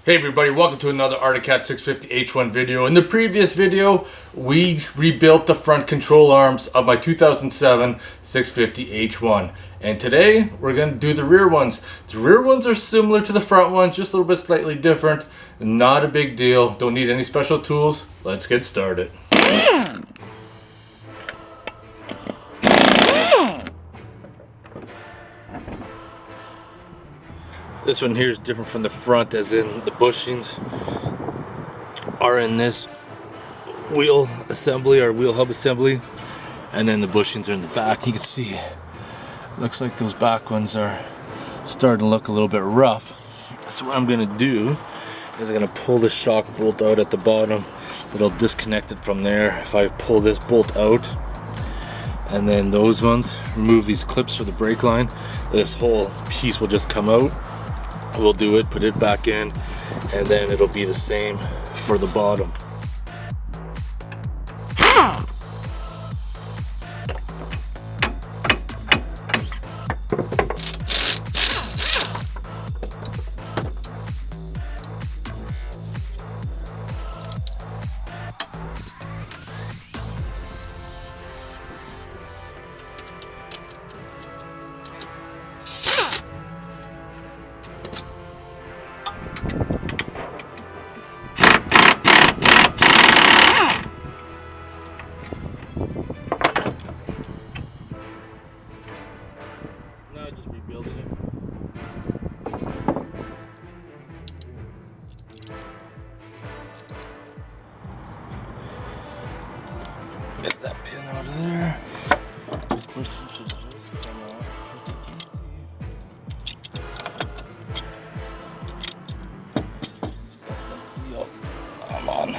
Hey everybody, welcome to another Arctic Cat 650H1 video. In the previous video, we rebuilt the front control arms of my 2007 650H1. And today, we're going to do the rear ones. The rear ones are similar to the front ones, just a little bit slightly different. Not a big deal, don't need any special tools. Let's get started. This one here is different from the front, as in the bushings are in this wheel assembly or wheel hub assembly, and then the bushings are in the back. You can see looks like those back ones are starting to look a little bit rough. So what I'm gonna do is I'm gonna pull the shock bolt out at the bottom. It'll disconnect it from there if I pull this bolt out, and then those ones, remove these clips for the brake line. This whole piece will just come out. We'll do it, put it back in, and then it'll be the same for the bottom. Just rebuilding it. Get that pin out of there. This bushing should just come off pretty easy. Let's press that seal. I'm on.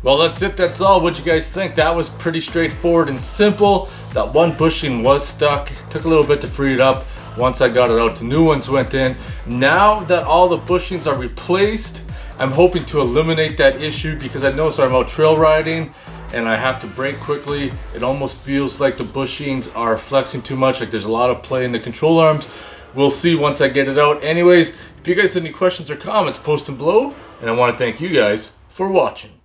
Well, that's it. That's all. What'd you guys think? That was pretty straightforward and simple. That one bushing was stuck. Took a little bit to free it up. once I got it out, the new ones went in. Now that all the bushings are replaced, I'm hoping to eliminate that issue, because I noticed when I'm out trail riding and I have to brake quickly, it almost feels like the bushings are flexing too much, like there's a lot of play in the control arms. We'll see once I get it out. Anyways, if you guys have any questions or comments, post them below, and I want to thank you guys for watching.